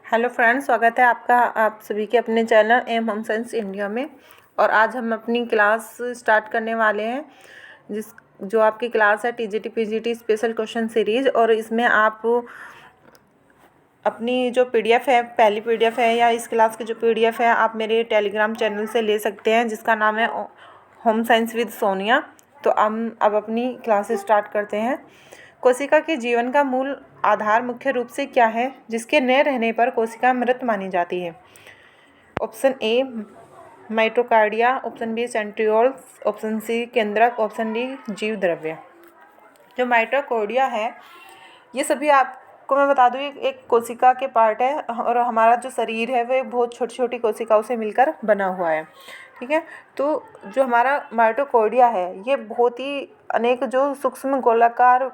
Hello friends, स्वागत है आपका आप सभी के अपने channel am home science India में। और आज हम अपनी क्लास स्टार्ट करने वाले हैं जो आपकी क्लास है TGT PGT special question series. और इसमें आप अपनी जो पीडीएफ है, पहली पीडीएफ है या इस क्लास की जो पीडीएफ है, आप मेरे टेलीग्राम चैनल से ले सकते हैं जिसका नाम है होम साइंस विद सोनिया। तो हम अब अपनी क्लास स्टार्ट करते हैं। कोशिका के जीवन का मूल आधार मुख्य रूप से क्या है जिसके न रहने पर कोशिका मृत मानी जाती है? Option A mitochondria, option B centrioles, option C केंद्रक, ऑप्शन डी जीव द्रव्य। जो माइटोकॉन्ड्रिया है, ये सभी आपको मैं बता दूँ एक कोशिका के पार्ट है और हमारा जो शरीर है वह बहुत छोटी छोटी कोशिकाओं से मिलकर बना हुआ है। ठीक है, तो जो हमारा माइटोकॉन्ड्रिया है ये बहुत ही अनेक जो सूक्ष्म गोलाकार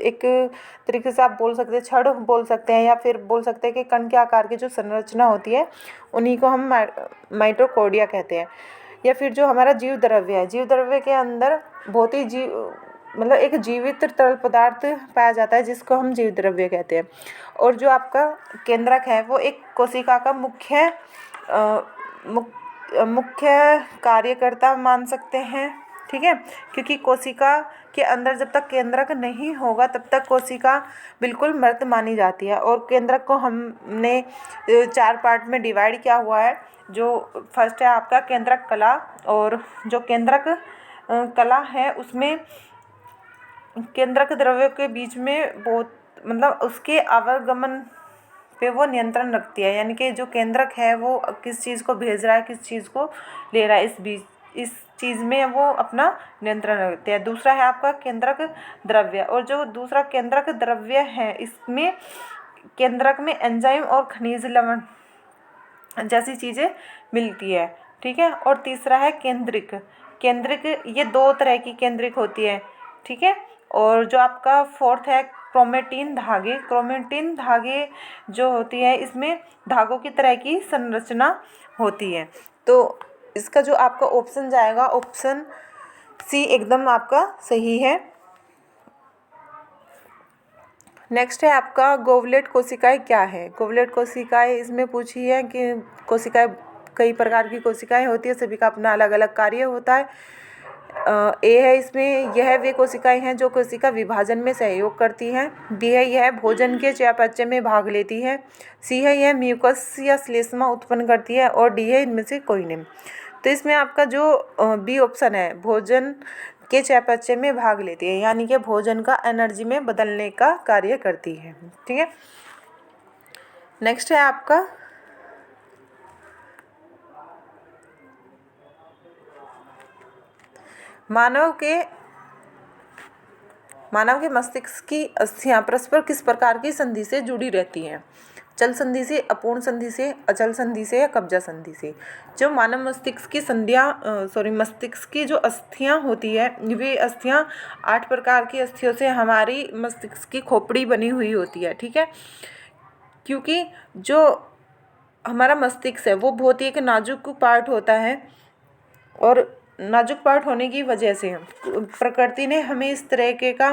एक तरीके से आप बोल सकते हैं छड़ बोल सकते हैं या फिर बोल सकते हैं कि कण के आकार की जो संरचना होती है उन्हीं को हम माइटोकॉन्ड्रिया कहते हैं। या फिर जो हमारा जीव द्रव्य है, जीव द्रव्य के अंदर बहुत ही मतलब एक जीवित तरल पदार्थ पाया जाता है जिसको हम जीव द्रव्य कहते हैं। और जो आपका केंद्रक है वो एक कोशिका का मुख्य कार्यकर्ता मान सकते हैं। ठीक है, क्योंकि कोशिका के अंदर जब तक केंद्रक नहीं होगा तब तक कोशिका बिल्कुल मृत मानी जाती है। और केंद्रक को हमने 4 पार्ट में डिवाइड किया हुआ है। जो फर्स्ट है आपका केंद्रक कला, और जो केंद्रक कला है उसमें केंद्रक द्रव्य के बीच में बहुत मतलब उसके आवागमन पे वो नियंत्रण रखती है, यानी कि जो केंद्रक है वो किस चीज़ को भेज रहा है किस चीज़ को ले रहा है इस चीज़ में वो अपना नियंत्रण रखते हैं। दूसरा है आपका केंद्रक द्रव्य, और जो दूसरा केंद्रक द्रव्य है इसमें केंद्रक में एंजाइम और खनिज लवण जैसी चीज़ें मिलती है। ठीक है, और तीसरा है केंद्रिक। केंद्रिक ये 2 तरह की केंद्रिक होती है। ठीक है, और जो आपका फोर्थ है क्रोमेटिन धागे। क्रोमेटिन धागे जो होती है इसमें धागों की तरह की संरचना होती है। तो इसका जो आपका ऑप्शन जाएगा ऑप्शन सी एकदम आपका सही है। नेक्स्ट है आपका गोवलेट कोशिकाएं क्या है? गोवलेट कोशिकाएं इसमें पूछी है कि कोशिकाएं कई प्रकार की कोशिकाएं होती है, सभी का अपना अलग अलग कार्य होता है। ए है इसमें यह वे कोशिकाएं हैं जो कोशिका विभाजन में सहयोग करती हैं। बी है यह भोजन के चयापचय में भाग लेती है। सी है यह म्यूकस या श्लेष्मा उत्पन्न करती है, और डी है इनमें से कोई नहीं। तो इसमें आपका जो बी ऑप्शन है भोजन के चयापचय में भाग लेती है, यानी कि भोजन का एनर्जी में बदलने का कार्य करती है। ठीक है, नेक्स्ट है आपका मानव के मस्तिष्क की अस्थियां परस्पर किस प्रकार की संधि से जुड़ी रहती हैं? चल संधि से, अपूर्ण संधि से, अचल संधि से या कब्जा संधि से? जो मानव मस्तिष्क की मस्तिष्क की जो अस्थियां होती है वे अस्थियां 8 प्रकार की अस्थियों से हमारी मस्तिष्क की खोपड़ी बनी हुई होती है। ठीक है, क्योंकि जो हमारा मस्तिष्क है वो बहुत ही एक नाजुक पार्ट होता है, और नाजुक पार्ट होने की वजह से प्रकृति ने हमें इस तरह के का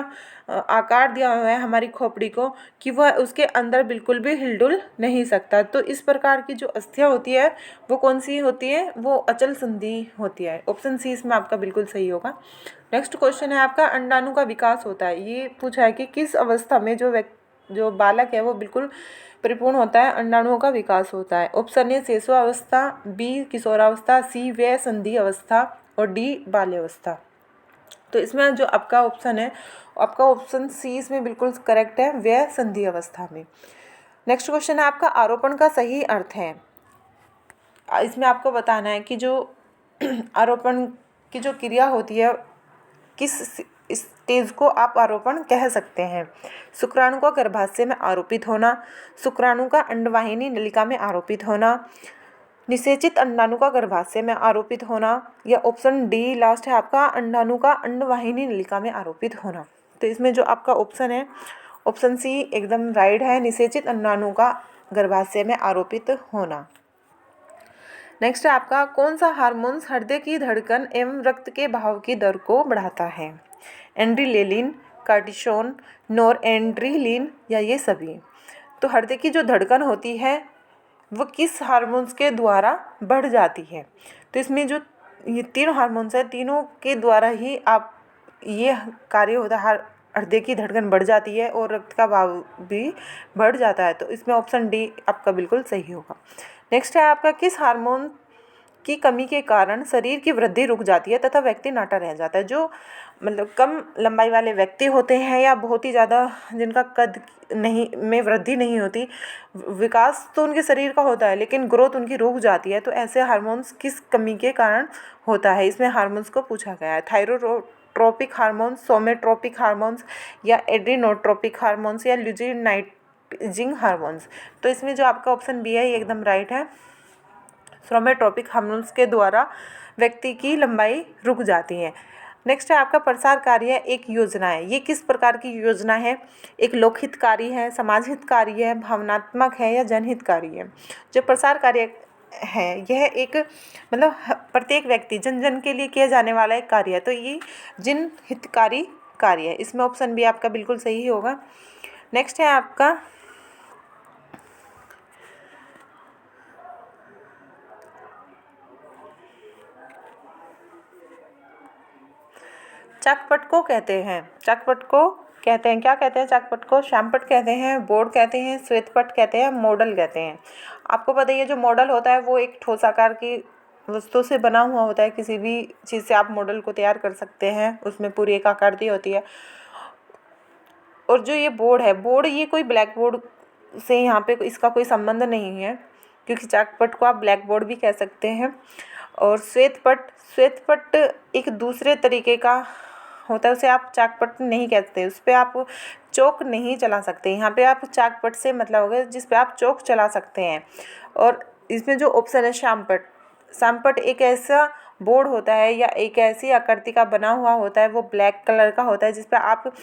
आकार दिया हुआ है हमारी खोपड़ी को कि वह उसके अंदर बिल्कुल भी हिलडुल नहीं सकता। तो इस प्रकार की जो अस्थियां होती है वो कौन सी होती है? वो अचल संधि होती है। ऑप्शन सी इसमें आपका बिल्कुल सही होगा। नेक्स्ट क्वेश्चन है आपका अंडाणु का विकास होता है। ये पूछा है कि किस अवस्था में जो बालक है वो बिल्कुल परिपूर्ण होता है, अंडाणुओं का विकास होता है? ऑप्शन ए शिशुअवस्था, बी किशोरावस्था, सी वय संधि अवस्था, और डी बाल्यावस्था। तो इसमें जो आपका ऑप्शन है आपका ऑप्शन सी इसमें बिल्कुल करेक्ट है, वय संधि अवस्था में। नेक्स्ट क्वेश्चन है आपका आरोपण का सही अर्थ है। इसमें आपको बताना है कि जो आरोपण की जो क्रिया होती है किस स्टेज को आप आरोपण कह सकते हैं? शुक्राणु का गर्भाशय में आरोपित होना, शुक्राणु का अंडवाहिनी नलिका में आरोपित होना, निषेचित अंडाणु का गर्भाशय में आरोपित होना, या ऑप्शन डी लास्ट है आपका अंडाणु का अंडवाहिनी नलिका में आरोपित होना। तो इसमें जो आपका ऑप्शन है ऑप्शन सी एकदम राइट है, निषेचित अंडाणु का गर्भाशय में आरोपित होना। नेक्स्ट है आपका कौन सा हार्मोन हृदय की धड़कन एवं रक्त के बहाव की दर को बढ़ाता है? एंड्रिलेलिन, कार्टिसोन, नोर एंड्रिलिन या ये सभी? तो हृदय की जो धड़कन होती है वो किस हार्मोन्स के द्वारा बढ़ जाती है। तो इसमें जो ये 3 हार्मोन्स हैं, तीनों के द्वारा ही आप ये कार्य होता है, हृदय की धड़कन बढ़ जाती है और रक्त का बहाव भी बढ़ जाता है। तो इसमें ऑप्शन डी आपका बिल्कुल सही होगा। नेक्स्ट है आपका, किस हार्मोन की कमी के कारण शरीर की वृद्धि रुक जाती है तथा व्यक्ति नाटा रह जाता है। जो मतलब कम लंबाई वाले व्यक्ति होते हैं या बहुत ही ज़्यादा जिनका कद नहीं में वृद्धि नहीं होती, विकास तो उनके शरीर का होता है लेकिन ग्रोथ उनकी रुक जाती है, तो ऐसे हार्मोन्स किस कमी के कारण होता है। इसमें हार्मोन्स को पूछा गया है, थायरोट्रोपिक हार्मोन्स, सोमेट्रोपिक हार्मोन्स या एड्रीनोट्रोपिक हार्मोन्स या ल्यूटिनाइजिंग हार्मोन्स। तो इसमें जो आपका ऑप्शन बी है ये एकदम राइट है। सोमेट्रोपिक हार्मोन्स के द्वारा व्यक्ति की लंबाई रुक जाती है। नेक्स्ट है आपका, प्रसार कार्य एक योजना है। ये किस प्रकार की योजना है? एक लोकहितकारी है, समाज हितकारी है, भावनात्मक है या जनहितकारी है। जो प्रसार कार्य है यह एक मतलब प्रत्येक व्यक्ति जन जन के लिए किया जाने वाला एक कार्य है, तो ये जिन हितकारी कार्य है। इसमें ऑप्शन बी आपका बिल्कुल सही होगा। नेक्स्ट है आपका, चाकपट को कहते हैं, चाकपट को कहते हैं, क्या कहते हैं चाकपट को? श्यामपट कहते हैं, बोर्ड कहते हैं, श्वेतपट कहते हैं, मॉडल कहते हैं। आपको पता ही है जो मॉडल होता है वो एक ठोस आकार की वस्तु से बना हुआ होता है। किसी भी चीज़ से आप मॉडल को तैयार कर सकते हैं, उसमें पूरी एक आकृति होती है। और जो ये बोर्ड है, बोर्ड ये कोई ब्लैक बोर्ड से यहाँ पे इसका कोई संबंध नहीं है, क्योंकि चाकपट को आप ब्लैक बोर्ड भी कह सकते हैं। और श्वेतपट एक दूसरे तरीके का होता है, उसे आप चाकपट नहीं कहते, उस पर आप चौक नहीं चला सकते। यहाँ पे आप चाकपट से मतलब होगा जिस पे आप चौक चला सकते हैं। और इसमें जो ऑप्शन है श्यामपट, श्यामपट एक ऐसा बोर्ड होता है या एक ऐसी आकृति का बना हुआ होता है, वो ब्लैक कलर का होता है जिस पे आप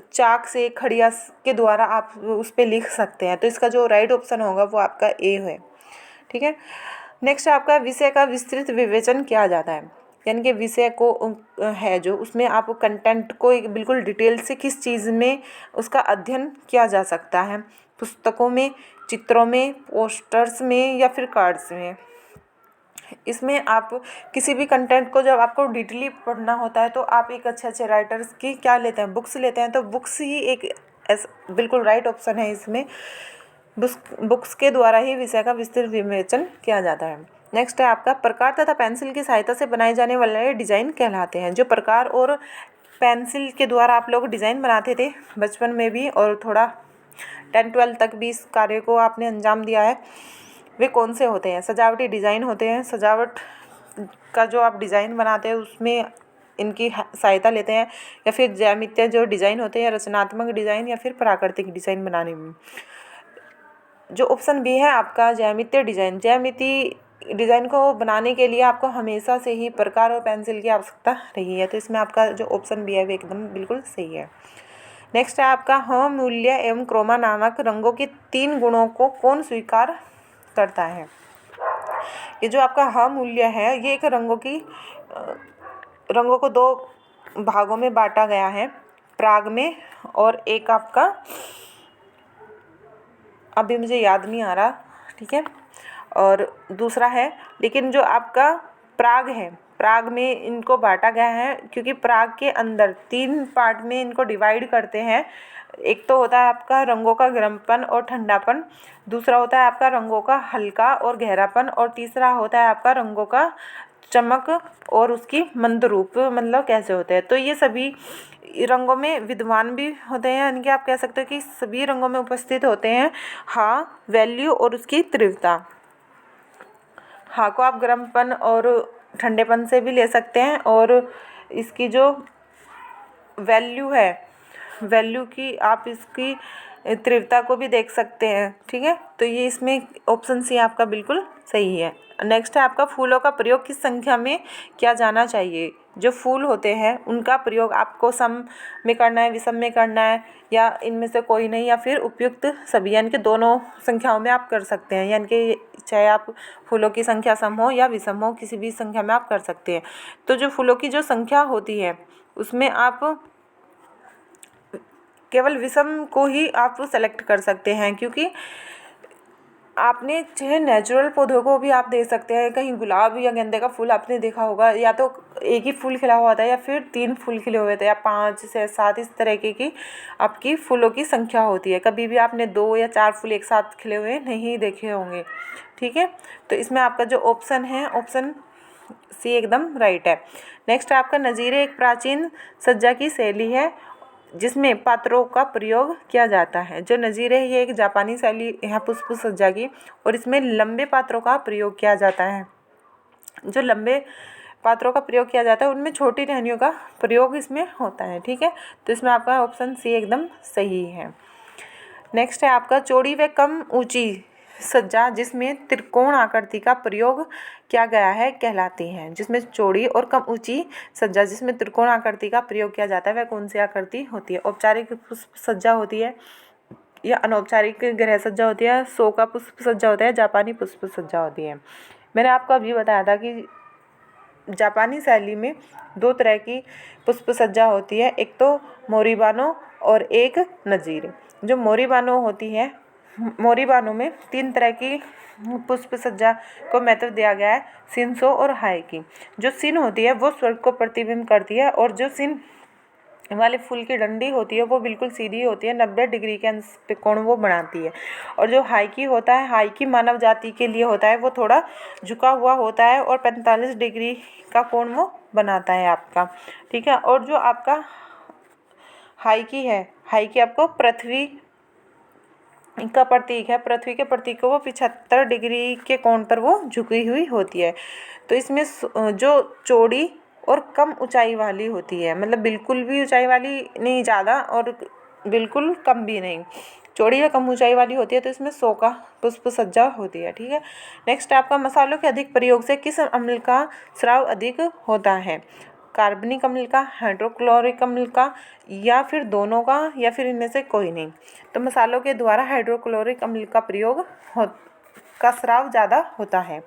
चाक से खड़िया के द्वारा आप उस पर लिख सकते हैं। तो इसका जो राइट ऑप्शन होगा वो आपका ए है। ठीक है। नेक्स्ट आपका, विषय का विस्तृत विवेचन किया जाता है, यानी कि विषय को है जो उसमें आप कंटेंट को एक बिल्कुल डिटेल से किस चीज़ में उसका अध्ययन किया जा सकता है। पुस्तकों में, चित्रों में, पोस्टर्स में या फिर कार्ड्स में। इसमें आप किसी भी कंटेंट को जब आपको डिटेली पढ़ना होता है तो आप एक अच्छे राइटर्स की क्या लेते हैं, बुक्स लेते हैं। तो बुक्स ही एक बिल्कुल राइट ऑप्शन है। इसमें बुक्स के द्वारा ही विषय का विस्तृत विवेचन किया जाता है। नेक्स्ट है आपका, प्रकार तथा पेंसिल की सहायता से बनाए जाने वाले डिज़ाइन कहलाते हैं। जो प्रकार और पेंसिल के द्वारा आप लोग डिज़ाइन बनाते थे बचपन में भी, और थोड़ा 10-12 तक भी इस कार्य को आपने अंजाम दिया है, वे कौन से होते हैं? सजावटी डिज़ाइन होते हैं। सजावट का जो आप डिज़ाइन बनाते हैं उसमें इनकी सहायता लेते हैं, या फिर ज्यामितीय जो डिज़ाइन होते हैं, रचनात्मक डिज़ाइन या फिर प्राकृतिक डिज़ाइन बनाने में। जो ऑप्शन बी है आपका, ज्यामितीय डिज़ाइन। ज्यामिति डिज़ाइन को बनाने के लिए आपको हमेशा से ही प्रकार और पेंसिल की आवश्यकता रही है। तो इसमें आपका जो ऑप्शन बी है वो एकदम बिल्कुल सही है। नेक्स्ट है आपका, ह, मूल्य एवं क्रोमा नामक रंगों के 3 गुणों को कौन स्वीकार करता है? ये जो आपका ह मूल्य है ये एक रंगों को 2 भागों में बांटा गया है, प्राग में, और एक आपका अभी मुझे याद नहीं आ रहा, ठीक है, और दूसरा है। लेकिन जो आपका प्राग है, प्राग में इनको बांटा गया है क्योंकि प्राग के अंदर 3 पार्ट में इनको डिवाइड करते हैं। एक तो होता है आपका रंगों का गर्मपन और ठंडापन, दूसरा होता है आपका रंगों का हल्का और गहरापन, और तीसरा होता है आपका रंगों का चमक और उसकी मंद रूप, मतलब कैसे होते हैं। तो ये सभी रंगों में विद्वान भी होते हैं, यानी कि आप कह सकते हो कि सभी रंगों में उपस्थित होते हैं। हाँ, वैल्यू और उसकी तीव्रता। हाँ को आप गर्मपन और ठंडेपन से भी ले सकते हैं, और इसकी जो वैल्यू है, वैल्यू की आप इसकी तीव्रता को भी देख सकते हैं। ठीक है, तो ये इसमें ऑप्शन सी आपका बिल्कुल सही है। नेक्स्ट है आपका, फूलों का प्रयोग किस संख्या में किया जाना चाहिए? जो फूल होते हैं उनका प्रयोग आपको सम में करना है, विषम में करना है, या इनमें से कोई नहीं, या फिर उपयुक्त सभी, यानी कि दोनों संख्याओं में आप कर सकते हैं। यानी कि चाहे आप फूलों की संख्या सम हो या विषम हो, किसी भी संख्या में आप कर सकते हैं। तो जो फूलों की जो संख्या होती है उसमें आप केवल विषम को ही आप सेलेक्ट कर सकते हैं, क्योंकि आपने चाहे नेचुरल पौधों को भी आप दे सकते हैं। कहीं गुलाब या गेंदे का फूल आपने देखा होगा, या तो एक ही फूल खिला हुआ था या फिर 3 फूल खिले हुए थे या 5 से 7, इस तरीके की आपकी फूलों की संख्या होती है। कभी भी आपने 2 या 4 फूल एक साथ खिले हुए नहीं देखे होंगे, ठीक है। तो इसमें आपका जो ऑप्शन है, ऑप्शन सी एकदम राइट है। नेक्स्ट है आपका नजीरे एक प्राचीन सज्जा की शैली है जिसमें पात्रों का प्रयोग किया जाता है। जो नजीरे है ये एक जापानी शैली है पुष्प सज्जा की, और इसमें लंबे पात्रों का प्रयोग किया जाता है। जो लंबे पात्रों का प्रयोग किया जाता है उनमें छोटी टहनियों का प्रयोग इसमें होता है, ठीक है। तो इसमें आपका ऑप्शन सी एकदम सही है। नेक्स्ट है आपका चौड़ी व कम ऊंची सज्जा जिसमें त्रिकोण आकृति का प्रयोग किया गया है कहलाती है। जिसमें चौड़ी और कम ऊंची सज्जा जिसमें त्रिकोण आकृति का प्रयोग किया जाता है वह कौन सी आकृति होती है? औपचारिक पुष्प सज्जा होती है, या अनौपचारिक गृह सज्जा होती है, शो का पुष्प सज्जा होता है, जापानी पुष्प सज्जा होती है। मैंने आपको अभी बताया था कि जापानी शैली में 2 तरह की पुष्प सज्जा होती है, एक तो मोरीबानो और एक नजीर। जो मोरीबानो होती है, मोरीबानो में 3 तरह की पुष्प सज्जा को महत्व दिया गया है, शिन्सो और हाई की। जो शिन होती है वो स्वर्ग को प्रतिबिंब करती है, और जो शिन वाले फूल की डंडी होती है वो बिल्कुल सीधी होती है, 90 डिग्री के कोण वो बनाती है। और जो हाई की होता है, हाई की मानव जाति के लिए होता है, वो थोड़ा झुका हुआ होता है और 45 डिग्री का कोण वो बनाता है आपका, ठीक है। और जो आपका हाई की है, हाई की आपको पृथ्वी का प्रतीक है, पृथ्वी के प्रतीक को वो 75 डिग्री के कोण पर वो झुकी हुई होती है। तो इसमें जो चौड़ी और कम ऊंचाई वाली होती है, मतलब बिल्कुल भी ऊंचाई वाली नहीं ज़्यादा और बिल्कुल कम भी नहीं, चौड़ी या कम ऊंचाई वाली होती है, तो इसमें 100 का पुष्प सज्जा होती है, ठीक है। नेक्स्ट आपका मसालों के अधिक प्रयोग से किस अम्ल का स्राव अधिक होता है? कार्बनिक अम्ल का, हाइड्रोक्लोरिक अम्ल का, या फिर दोनों का, या फिर इनमें से कोई नहीं। तो मसालों के द्वारा हाइड्रोक्लोरिक अम्ल का प्रयोग का स्राव ज़्यादा होता है।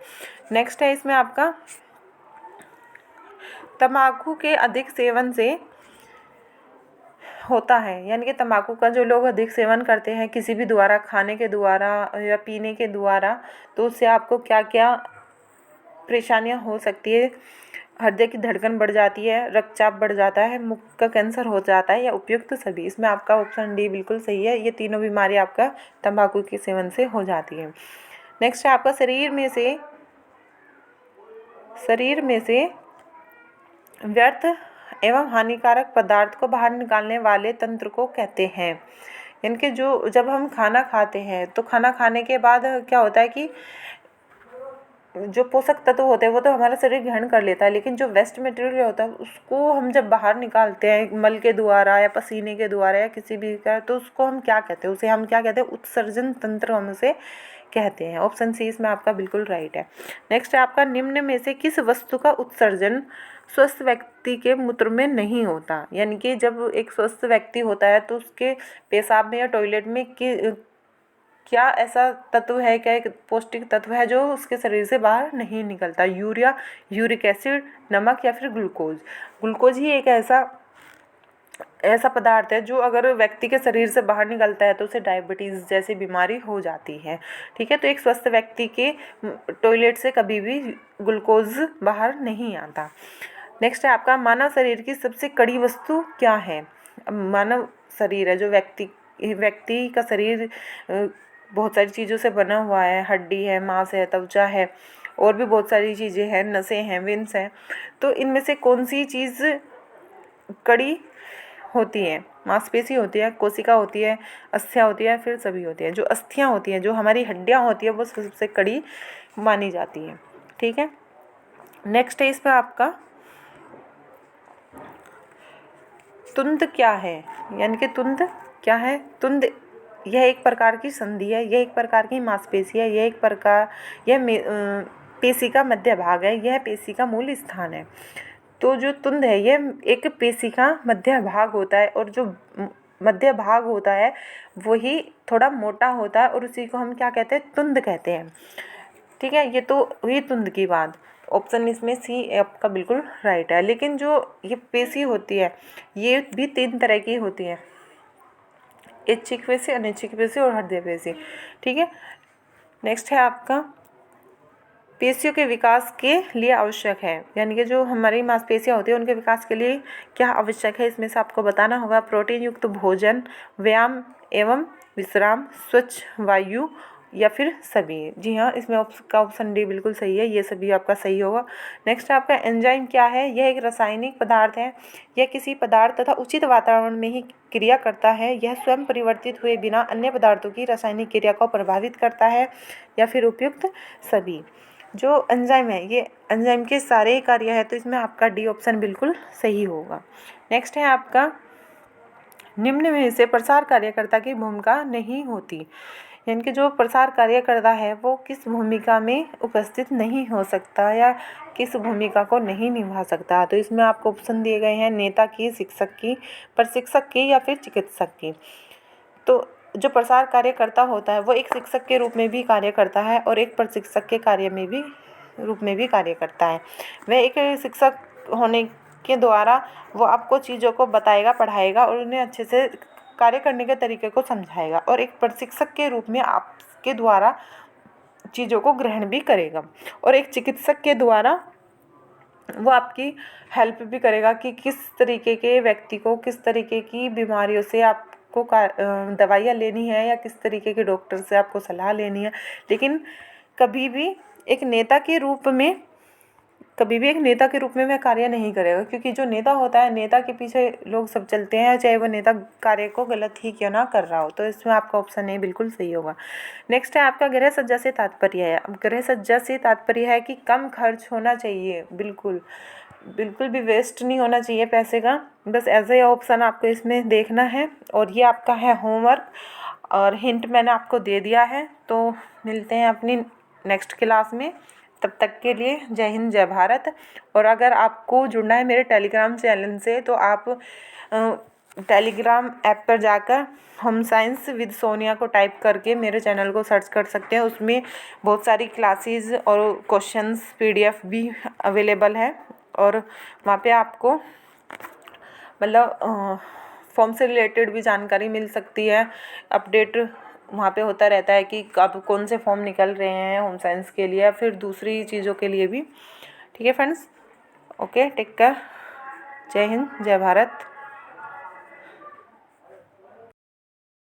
नेक्स्ट है इसमें आपका तंबाकू के अधिक सेवन से होता है, यानी कि तंबाकू का जो लोग अधिक सेवन करते हैं किसी भी द्वारा, खाने के द्वारा या पीने के द्वारा, तो उससे आपको क्या क्या परेशानियां हो सकती है? हृदय की धड़कन बढ़ जाती है, रक्तचाप बढ़ जाता है, मुख का कैंसर हो जाता है, या उपयुक्त सभी। इसमें आपका ऑप्शन डी बिल्कुल सही है, ये तीनों बीमारी आपका तंबाकू के सेवन से हो जाती है। नेक्स्ट है आपका शरीर में से व्यर्थ एवं हानिकारक पदार्थ को बाहर निकालने वाले तंत्र को कहते हैं। यानी कि जो जब हम खाना खाते हैं तो खाना खाने के बाद क्या होता है कि जो पोषक तत्व होते हैं वो तो हमारा शरीर ग्रहण कर लेता है, लेकिन जो वेस्ट मटेरियल होता है उसको हम जब बाहर निकालते हैं मल के द्वारा या पसीने के द्वारा या किसी भी का, तो उसको हम क्या कहते हैं? उसे हम क्या कहते हैं? उत्सर्जन तंत्र हम उसे कहते हैं। ऑप्शन सी इसमें आपका बिल्कुल राइट है। नेक्स्ट है आपका निम्न में से किस वस्तु का उत्सर्जन स्वस्थ व्यक्ति के मूत्र में नहीं होता? यानी कि जब एक स्वस्थ व्यक्ति होता है तो उसके पेशाब में या टॉयलेट में क्या ऐसा तत्व है, क्या एक पौष्टिक तत्व है जो उसके शरीर से बाहर नहीं निकलता? यूरिया, यूरिक एसिड, नमक, या फिर ग्लूकोज? ग्लूकोज ही एक ऐसा पदार्थ है जो अगर व्यक्ति के शरीर से बाहर निकलता है तो उसे डायबिटीज़ जैसी बीमारी हो जाती है, ठीक है। तो एक स्वस्थ व्यक्ति के टॉयलेट से कभी भी ग्लूकोज बाहर नहीं आता। नेक्स्ट है आपका मानव शरीर की सबसे कड़ी वस्तु क्या है? मानव शरीर है जो व्यक्ति का शरीर बहुत सारी चीज़ों से बना हुआ है, हड्डी है, मांस है, त्वचा है, और भी बहुत सारी चीज़ें हैं, नसें हैं, वेन्स हैं। तो इनमें से कौन सी चीज़ कड़ी होती है? मांसपेशी होती है, कोशिका होती है, अस्थियाँ होती है, फिर सभी होती है। जो अस्थियाँ होती हैं, जो हमारी हड्डियाँ होती है, वो सबसे कड़ी मानी जाती है, ठीक है। नेक्स्ट है इसमें आपका तुंद क्या है? यानी कि तुंद क्या है? तुंद यह एक प्रकार की संधि है, यह एक प्रकार की मांसपेशी है, पेशी का मध्य भाग है, यह पेशी का मूल स्थान है। तो जो तुंद है यह एक पेशी का मध्य भाग होता है, और जो मध्य भाग होता है वही थोड़ा मोटा होता है, और उसी को हम क्या कहते हैं? तुंद कहते हैं, ठीक है। ये तो हुई तुंद की बात। ऑप्शन इसमें सी आपका बिल्कुल राइट है। लेकिन जो ये पेशी होती है ये भी 3 तरह की होती है। ऐच्छिक पेशी, अनैच्छिक पेशी और हृदय पेशी। ठीक है, नेक्स्ट है आपका पेशियों के विकास के लिए आवश्यक है, यानी कि जो हमारी मांसपेशियां होती है उनके विकास के लिए क्या आवश्यक है, इसमें से आपको बताना होगा। प्रोटीन युक्त भोजन, व्यायाम एवं विश्राम, स्वच्छ वायु या फिर सभी। जी हाँ, इसमें ऑप्शन डी बिल्कुल सही है, ये सभी आपका सही होगा। नेक्स्ट आपका एंजाइम क्या है? यह एक रासायनिक पदार्थ है। यह किसी पदार्थ तथा उचित वातावरण में ही क्रिया करता है। यह स्वयं परिवर्तित हुए बिना अन्य पदार्थों की रासायनिक क्रिया को प्रभावित करता है या फिर उपयुक्त सभी। जो एंजाइम है, ये एंजाइम के सारे ही कार्य है, तो इसमें आपका डी ऑप्शन बिल्कुल सही होगा। नेक्स्ट है आपका निम्न में से प्रसार कार्यकर्ता की भूमिका नहीं होती, यानी कि जो प्रसार कार्यकर्ता है वो किस भूमिका में उपस्थित नहीं हो सकता या किस भूमिका को नहीं निभा सकता। तो इसमें आपको ऑप्शन दिए गए हैं नेता की, शिक्षक की, प्रशिक्षक की या फिर चिकित्सक की। तो जो प्रसार कार्यकर्ता होता है वो एक शिक्षक के रूप में भी कार्य करता है और एक प्रशिक्षक के कार्य में भी रूप में भी कार्य करता है। वह एक शिक्षक होने के द्वारा वो आपको चीज़ों को बताएगा, पढ़ाएगा और उन्हें अच्छे से कार्य करने के तरीके को समझाएगा, और एक प्रशिक्षक के रूप में आपके द्वारा चीज़ों को ग्रहण भी करेगा, और एक चिकित्सक के द्वारा वो आपकी हेल्प भी करेगा कि किस तरीके के व्यक्ति को किस तरीके की बीमारियों से आपको दवाइयाँ लेनी है या किस तरीके के डॉक्टर से आपको सलाह लेनी है। लेकिन कभी भी एक नेता के रूप में वह कार्य नहीं करेगा, क्योंकि जो नेता होता है, नेता के पीछे लोग सब चलते हैं, चाहे वो नेता कार्य को गलत ही क्यों ना कर रहा हो। तो इसमें आपका ऑप्शन ए बिल्कुल सही होगा। नेक्स्ट है आपका गृह सज्जा से तात्पर्य है। अब गृह सज्जा से तात्पर्य है कि कम खर्च होना चाहिए, बिल्कुल भी वेस्ट नहीं होना चाहिए पैसे का। बस ऐसा ही ऑप्शन आपको इसमें देखना है, और ये आपका है होमवर्क, और हिंट मैंने आपको दे दिया है। तो मिलते हैं अपनी नेक्स्ट क्लास में, तब तक के लिए जय हिंद, जय भारत। और अगर आपको जुड़ना है मेरे टेलीग्राम चैनल से, तो आप टेलीग्राम ऐप पर जाकर होम साइंस विद सोनिया को टाइप करके मेरे चैनल को सर्च कर सकते हैं। उसमें बहुत सारी क्लासेस और क्वेश्चंस PDF भी अवेलेबल है, और वहाँ पे आपको मतलब फॉर्म से रिलेटेड भी जानकारी मिल सकती है। अपडेट वहाँ पे होता रहता है कि अब कौन से फॉर्म निकल रहे हैं होम साइंस के लिए या फिर दूसरी चीज़ों के लिए भी। ठीक है फ्रेंड्स, ओके, टेक केयर, जय हिंद, जय भारत।